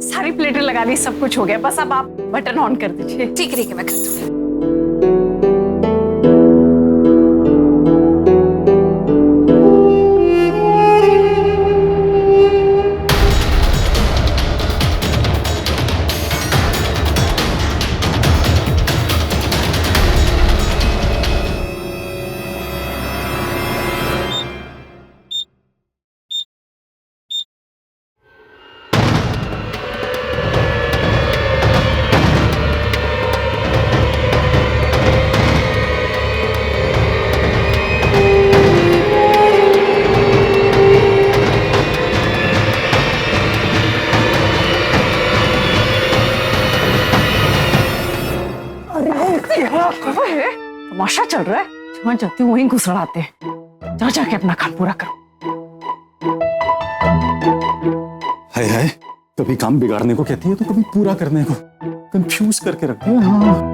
सारी प्लेटें लगा ली, सब कुछ हो गया, बस अब आप बटन ऑन कर दीजिए। ठीक है मैं कर दूंगी। तमाशा चल रहा है, जहाँ जाती हूँ वहीं घुसड़ाते हैं। जा जाके अपना काम पूरा करो। हाय हाय, कभी काम बिगाड़ने को कहती है तो कभी पूरा करने को कंफ्यूज करके रखती है। हाँ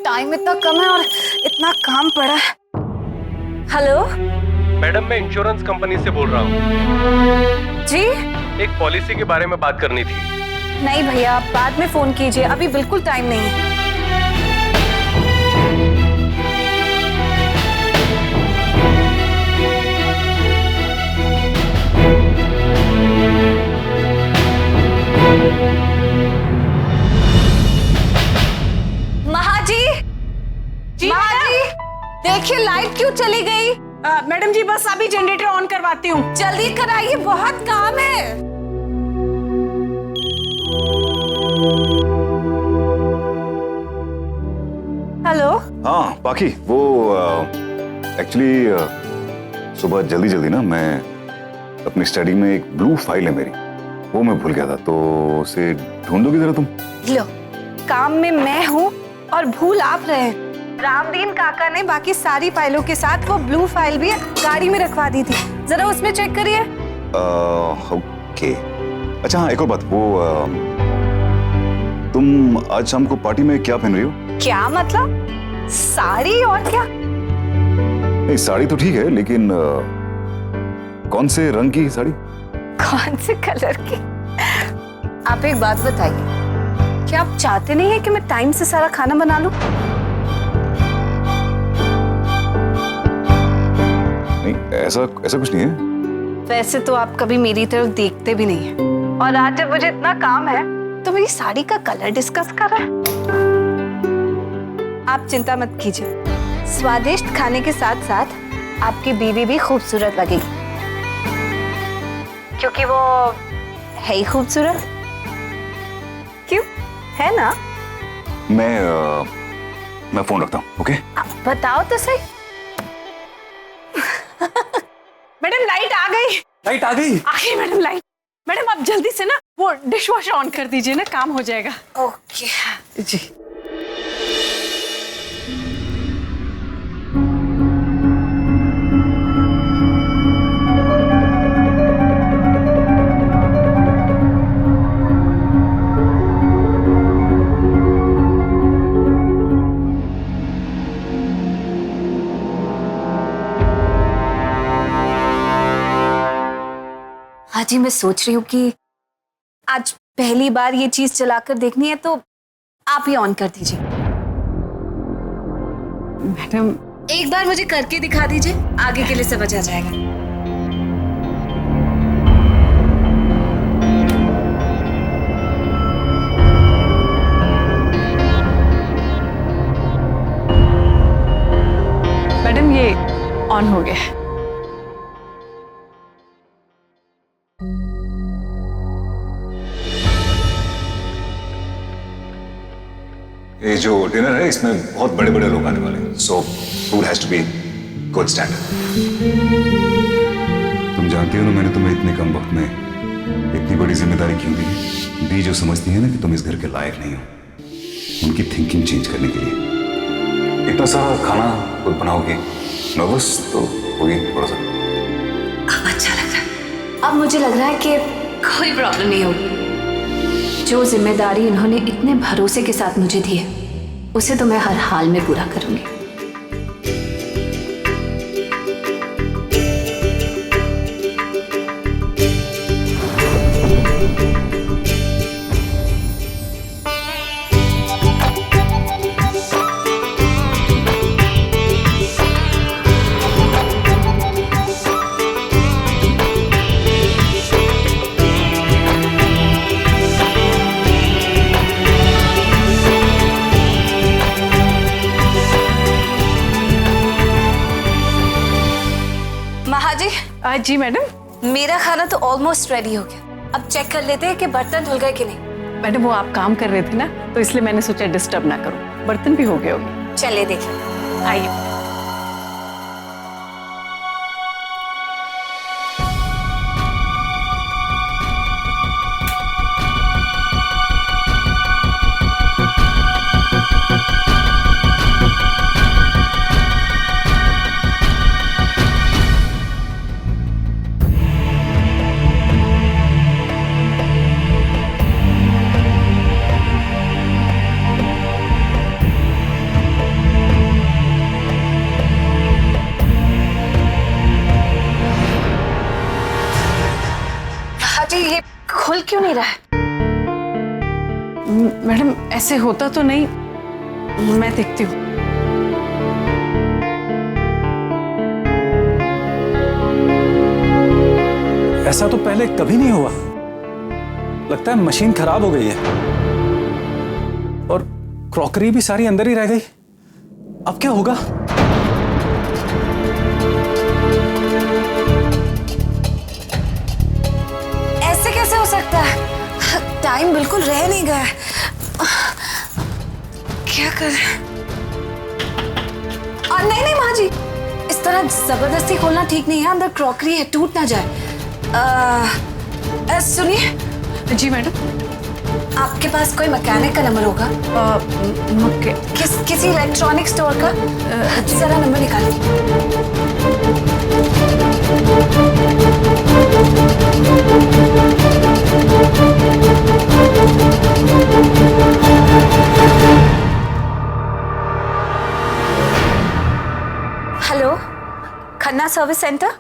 टाइम इतना कम है और इतना काम पड़ा है। हेलो मैडम, मैं इंश्योरेंस कंपनी से बोल रहा हूँ। जी। एक पॉलिसी के बारे में बात करनी थी। नहीं भैया, आप बाद में फोन कीजिए, अभी बिल्कुल टाइम नहीं है। महाजी, महाजी, देखिए लाइट क्यों चली गई? मैडम जी बस अभी जनरेटर ऑन करवाती हूँ। जल्दी कराइए, बहुत काम है। हेलो। हाँ बाकी वो एक्चुअली सुबह जल्दी जल्दी ना मैं अपनी स्टडी में एक ब्लू फाइल है मेरी, वो मैं भूल गया था, तो उसे ढूंढोगी जरा तुम। लो, काम में मैं हूँ और भूल आप रहे हैं। रामदीन काका ने बाकी सारी फाइलों के साथ वो ब्लू फाइल भी गाड़ी में रखवा दी थी, जरा उसमें चेक करिए। ओके। अच्छा हाँ, एक और बात, वो तुम आज शाम को पार्टी में क्या पहन रही हो? क्या मतलब? साड़ी और क्या? नहीं साड़ी तो ठीक है, लेकिन कौन से रंग की साड़ी? कौन से कलर की? आप एक बात बताइए, क्या आप चाहते नहीं है कि मैं टाइम से सारा खाना बना लूं? नहीं ऐसा कुछ नहीं है। वैसे तो आप कभी मेरी तरफ देखते भी नहीं है, और आज जब मुझे इतना काम है तो मेरी साड़ी का कलर डिस्कस कर रहा है। आप चिंता मत कीजिए, स्वादिष्ट खाने के साथ साथ आपकी बीवी भी खूबसूरत लगेगी, क्योंकि वो है ही खूबसूरत। क्यों, है ना? मैं फोन रखता हूँ। ओके बताओ तो सही। मैडम लाइट आ गई। लाइट आ गई? आ गई मैडम लाइट। मैडम आप जल्दी से ना वो डिश वॉशर ऑन कर दीजिए ना, काम हो जाएगा। ओके जी। हाजी, मैं सोच रही हूँ कि आज पहली बार ये चीज चलाकर देखनी है, तो आप ही ऑन कर दीजिए। मैडम एक बार मुझे करके दिखा दीजिए, आगे के लिए समझ आ जाएगा। मैडम ये ऑन हो गया। ये जो डिनर है इसमें बहुत बड़े बड़े लोग आने वाले हैं, so food has to be good standard. तुम जानती हो ना मैंने तुम्हें इतने कम वक्त में इतनी बड़ी जिम्मेदारी क्यों दी जो समझती है ना कि तुम इस घर के लायक नहीं हो, उनकी थिंकिंग चेंज करने के लिए। इतना सारा खाना खुद बनाओगे, नर्वस तो होगी थोड़ा सा। अब अच्छा लग रहा है। अब मुझे लग रहा है कि कोई प्रॉब्लम नहीं होगी। जो जिम्मेदारी इन्होंने इतने भरोसे के साथ मुझे दी है उसे तो मैं हर हाल में पूरा करूंगी। महाजी, जी मैडम। मेरा खाना तो ऑलमोस्ट रेडी हो गया। अब चेक कर लेते हैं कि बर्तन धुल गए कि नहीं। मैडम वो आप काम कर रहे थे ना, तो इसलिए मैंने सोचा डिस्टर्ब ना करूं। बर्तन भी हो गए होंगे। चलिए देखिए। आइए। हाजी, ये खुल क्यों नहीं रहा है? मैडम ऐसे होता तो नहीं, मैं देखती हूँ। ऐसा तो पहले कभी नहीं हुआ। लगता है मशीन खराब हो गई है और क्रॉकरी भी सारी अंदर ही रह गई। अब क्या होगा? ऐसे कैसे हो सकता है? टाइम बिल्कुल रह नहीं गया है। क्या करें? नहीं नहीं माँ जी, इस तरह जबरदस्ती खोलना ठीक नहीं है। अंदर क्रॉकरी है, टूट ना जाए। सुनिए। जी मैडम। आपके पास कोई मैकेनिक का नंबर होगा? किसी इलेक्ट्रॉनिक स्टोर का? जरा नंबर निकालिए। Hello, Khanna service centre?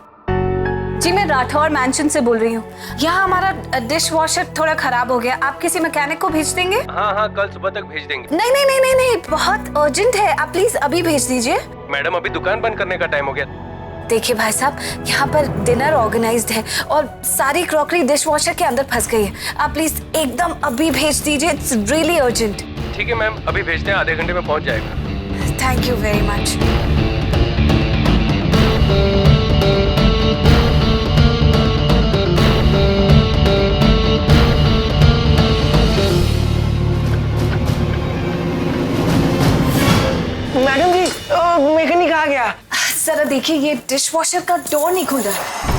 जी मैं राठौर मैंशन से बोल रही हूँ। यहाँ हमारा डिश वॉशर थोड़ा खराब हो गया। आप किसी मैकेनिक को भेज देंगे? हाँ हाँ, कल सुबह तक भेज देंगे। नहीं नहीं नहीं नहीं नहीं, बहुत अर्जेंट है। आप प्लीज अभी भेज दीजिए। मैडम अभी दुकान बंद करने का टाइम हो गया। देखिए भाई साहब, यहाँ पर डिनर ऑर्गेनाइज्ड है और सारी क्रॉकरी डिश वॉशर के अंदर फंस गई है। आप प्लीज एकदम अभी भेज दीजिए। It's really urgent. ठीक है मैम, अभी भेजते हैं, आधे घंटे में पहुंच जाएगा। Thank you very much. Madam जी, मैकेनिक आ गया। जरा देखिए, ये डिश वॉशर का डोर नहीं खुल रहा है।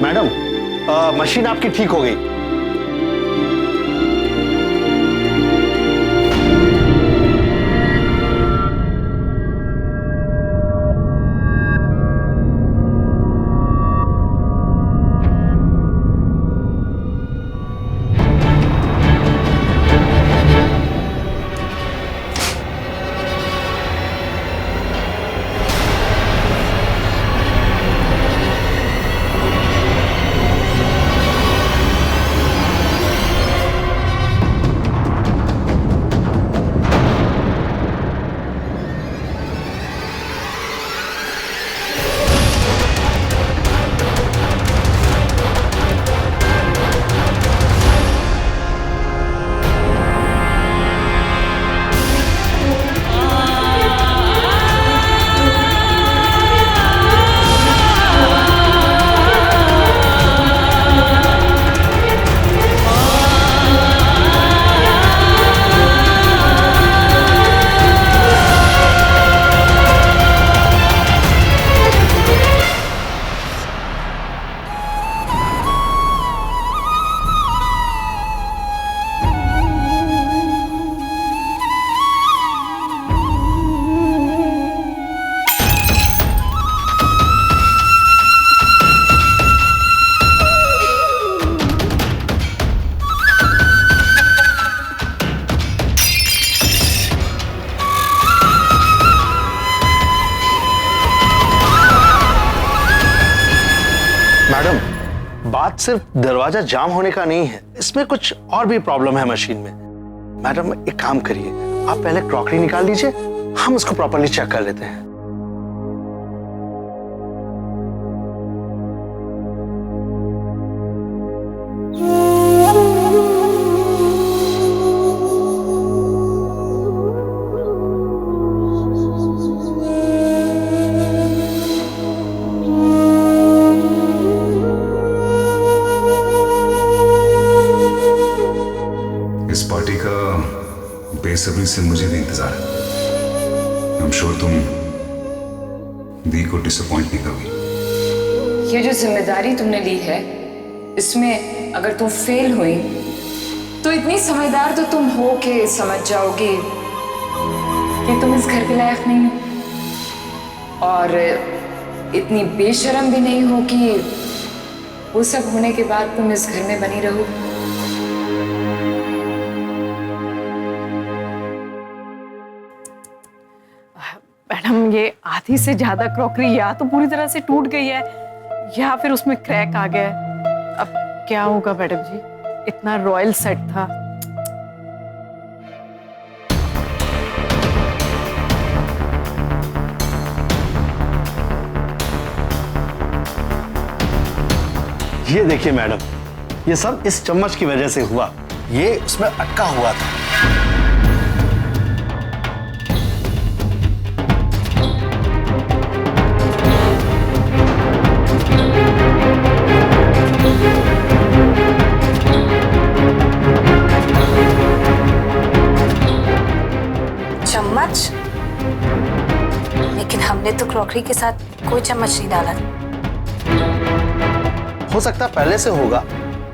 मैडम, मशीन आपकी ठीक हो गई। सिर्फ दरवाजा जाम होने का नहीं है, इसमें कुछ और भी प्रॉब्लम है मशीन में। मैडम एक काम करिए, आप पहले क्रॉकरी निकाल लीजिए, हम उसको प्रॉपर्ली चेक कर लेते हैं। इस पार्टी का बेसब्री से मुझे भी इंतजार है। आई एम श्योर तुम दी को डिसअपॉइंट नहीं करोगी। ये जो जिम्मेदारी तुमने ली है, इसमें अगर तुम फेल हुई तो इतनी समझदार तो तुम हो के समझ जाओगी कि तुम इस घर के लायक नहीं हो, और इतनी बेशर्म भी नहीं हो कि वो सब होने के बाद तुम इस घर में बनी रहो। मैडम, ये आधी से ज्यादा क्रॉकरी या तो पूरी तरह से टूट गई है या फिर उसमें क्रैक आ गया है। अब क्या होगा मैडम जी, इतना रॉयल सेट था। ये देखिए मैडम, ये सब इस चम्मच की वजह से हुआ, ये उसमें अटका हुआ था। चम्मच? लेकिन हमने तो क्रॉकरी के साथ कोई चम्मच नहीं डाला। हो सकता है पहले से होगा।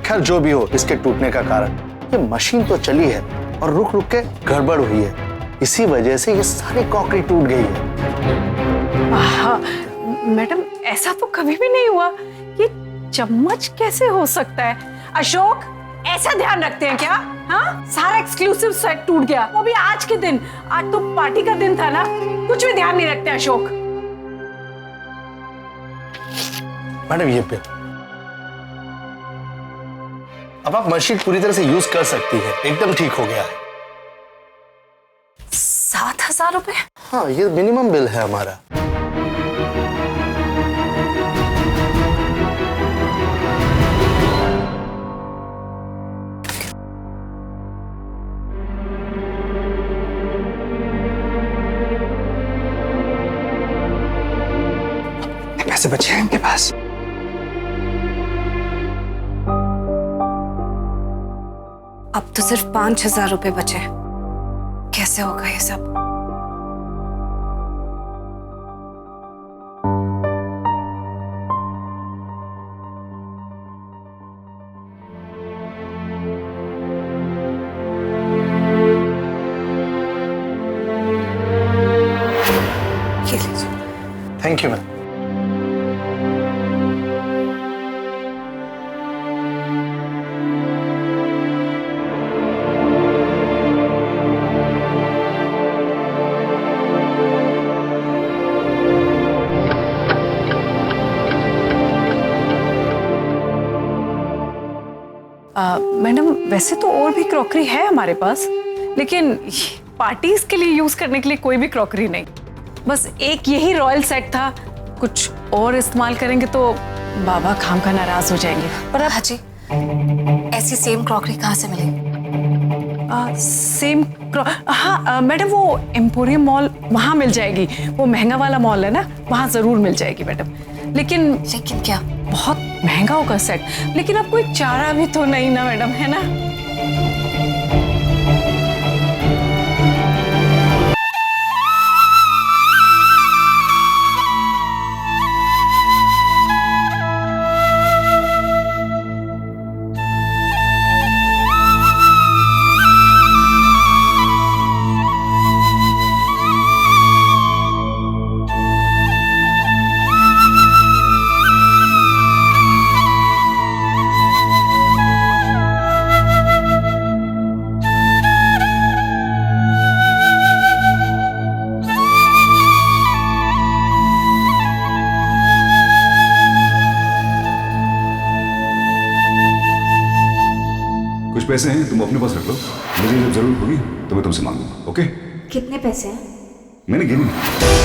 खैर जो भी हो, इसके टूटने का कारण, ये मशीन तो चली है और रुक रुक के गड़बड़ हुई है, इसी वजह से ये सारी क्रॉकरी टूट गई है। हाँ मैडम, ऐसा तो कभी भी नहीं हुआ। ये चम्मच कैसे हो सकता है? अशोक, ऐसा ध्यान रखते हैं क्या? हाँ, सारा एक्सक्लूसिव सेट टूट गया, वो भी आज के दिन। आज तो पार्टी का दिन था ना, कुछ भी ध्यान नहीं रखते अशोक। मैडम ये बिल, अब आप मशीन पूरी तरह से यूज कर सकती है, एकदम ठीक हो गया है। 7,000 रुपए? हाँ, ये मिनिमम बिल है हमारा। पैसे बचे हैं इनके पास? अब तो सिर्फ 5,000 रुपए बचे। कैसे होगा ये सब? ये लीजिए। Thank you ma'am. मैडम, वैसे तो और भी क्रॉकरी है हमारे पास, लेकिन पार्टीज के लिए यूज करने के लिए कोई भी क्रॉकरी नहीं। बस एक यही रॉयल सेट था। कुछ और इस्तेमाल करेंगे तो बाबा खाम का नाराज हो जाएंगे। पर अब जी, ऐसी सेम क्रॉकरी कहाँ से मिलेगी? हाँ मैडम, वो एम्पोरियम मॉल, वहाँ मिल जाएगी। वो महंगा वाला मॉल है ना, वहाँ जरूर मिल जाएगी मैडम। लेकिन क्या? बहुत महंगा होगा सेट, लेकिन अब कोई चारा भी तो नहीं ना मैडम, है ना? पैसे हैं तुम अपने पास रख लो, मुझे जब जरूरत होगी तो मैं तुमसे मांगूंगा। ओके? कितने पैसे हैं? मैंने गिनी नहीं।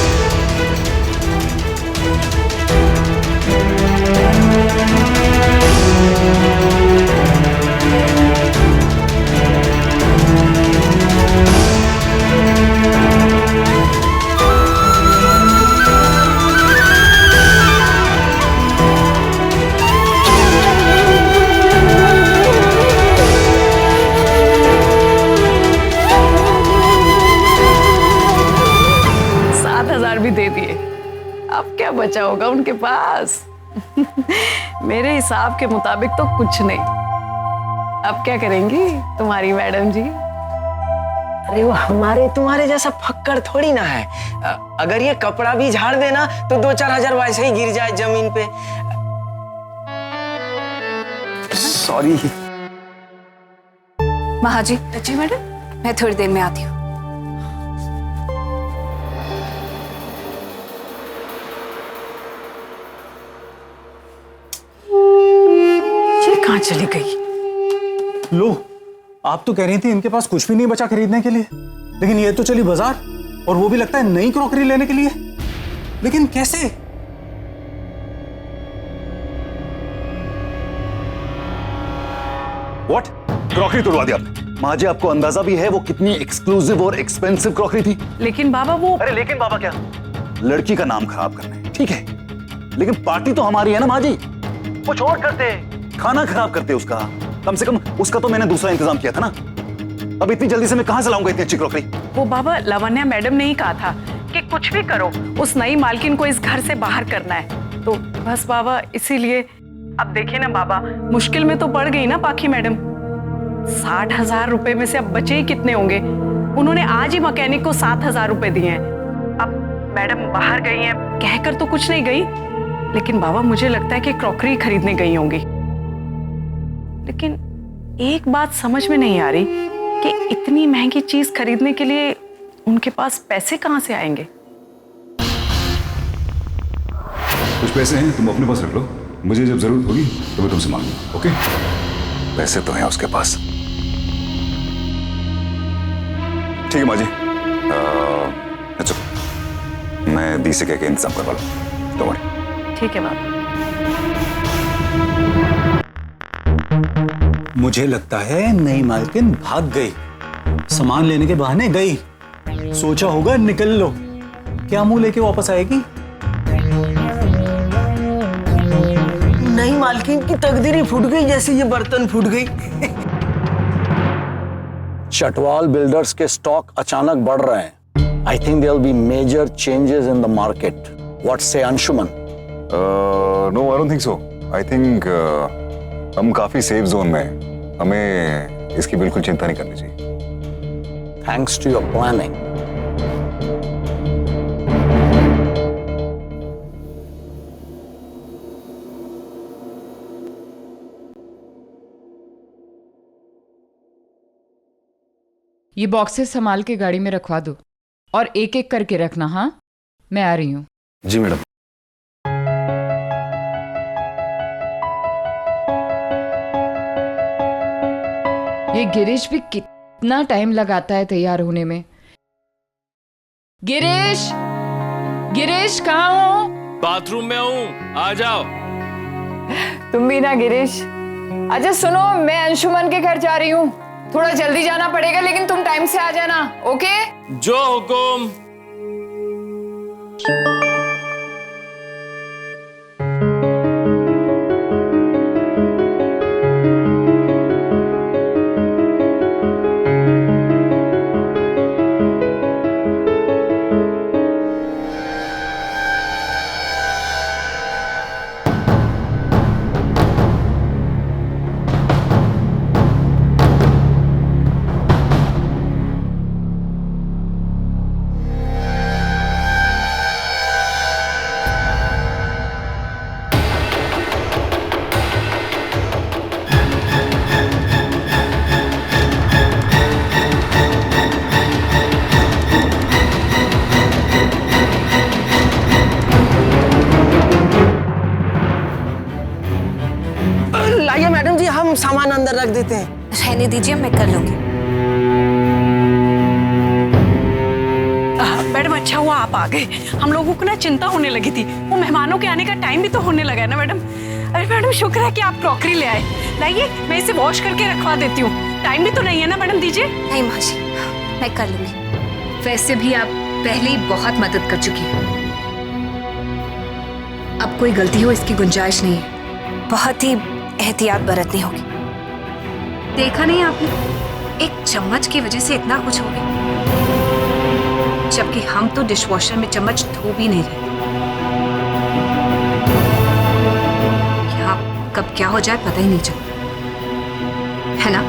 भी दे दिए, अब क्या बचा होगा उनके पास? मेरे हिसाब के मुताबिक तो कुछ नहीं। अब क्या करेंगी तुम्हारी मैडम जी? अरे वो हमारे तुम्हारे जैसा फक्कड़ थोड़ी ना है। अगर ये कपड़ा भी झाड़ देना तो 2-4 हजार वैसे ही गिर जाए जमीन पे। सॉरी। महाजी, जी मैडम। मैं थोड़ी देर में आती हूँ। ये कहाँ चली गई? लो, आप तो कह रही थी इनके पास कुछ भी नहीं बचा खरीदने के लिए, लेकिन ये तो चली बाजार, और वो भी लगता है नई क्रॉकरी लेने के लिए। लेकिन कैसे? व्हाट? क्रॉकरी तोड़वा दी आपने? माँ जी, आपको अंदाजा भी है वो कितनी एक्सक्लूसिव और एक्सपेंसिव क्रॉकरी थी? लेकिन बाबा वो... अरे लेकिन बाबा क्या? लड़की का नाम खराब करना है, ठीक है, लेकिन पार्टी तो हमारी है ना माँ जी। कुछ और करते, खाना खराब करते उसका। कम से कम उसका तो मैंने दूसरा इंतजाम किया था ना। अब इतनी जल्दी से मैं कहां से लाऊंगा इतनी अच्छी क्रॉकरी? वो बाबा लावण्या मैडम ने ही कहा था कि कुछ भी करो उस नई मालकिन को इस घर से बाहर करना है, तो बस बाबा इसीलिए। अब देखिए ना बाबा, मुश्किल में तो पड़ गई ना पाखी मैडम। 60,000 रुपए में से अब बचे ही कितने होंगे? उन्होंने आज ही मैकेनिक को 7,000 रुपए दिए हैं। अब मैडम बाहर गई हैं, कहकर तो कुछ नहीं गई, लेकिन बाबा मुझे लगता है कि क्रॉकरी खरीदने गई होंगी। लेकिन एक बात समझ में नहीं आ रही कि इतनी महंगी चीज खरीदने के लिए उनके पास पैसे कहां से आएंगे? कुछ पैसे हैं तुम अपने पास रख लो, मुझे जब जरूरत होगी तो मैं तुमसे मांगूंगा। ओके? पैसे तो हैं उसके पास। ठीक है माँ जी, अच्छा मैं दी से कह के इंतजाम करवा लूँ। Don't worry. ठीक है बाबा। मुझे लगता है नई मालकिन भाग गई, सामान लेने के बहाने गई। सोचा होगा निकल लो, क्या मुंह लेके वापस आएगी? नई मालकिन की तकदीर ही फूट गई जैसे ये बर्तन फूट गई। चटवाल बिल्डर्स के स्टॉक अचानक बढ़ रहे हैं। I think there will be major changes in the market. What say Anshuman? No, I don't think so. I think हम काफी सेफ जोन में हैं। हमें इसकी बिल्कुल चिंता नहीं करनी चाहिए। Thanks to your planning. ये बॉक्सेस संभाल के गाड़ी में रखवा दो और एक एक करके रखना। हाँ, मैं आ रही हूँ। जी मैडम। ये गिरीश भी कितना टाइम लगाता है तैयार होने में। गिरीश, गिरीश कहाँ हो? बाथरूम में हूँ, आ जाओ। तुम भी ना गिरीश। अच्छा सुनो, मैं अंशुमन के घर जा रही हूँ, थोड़ा जल्दी जाना पड़ेगा, लेकिन तुम टाइम से आ जाना। ओके? जो हुकुम। लाइए मैडम जी, हम सामान अंदर रख देते हैं। रहने रहने दीजिए, मैं कर लूंगी। मैडम अच्छा हुआ आप आ गए, हम लोगों को ना चिंता होने लगी थी। वो मेहमानों के आने का टाइम भी तो होने लगा है ना मैडम। अरे मैडम शुक्र है कि आप क्रॉकरी ले आए। लाइए मैं इसे वॉश करके रखवा देती हूँ, टाइम भी तो नहीं है ना मैडम, दीजिए। नहीं माँ जी, मैं कर लूंगी। वैसे भी आप पहले ही बहुत मदद कर चुकी हैं। अब कोई गलती हो इसकी गुंजाइश नहीं है। बहुत ही एहतियात बरतनी होगी। देखा नहीं आपने, एक चम्मच की वजह से इतना कुछ हो गया, जबकि हम तो डिशवॉशर में चम्मच धो भी नहीं रहे। यहाँ कब क्या हो जाए पता ही नहीं चलता, है ना?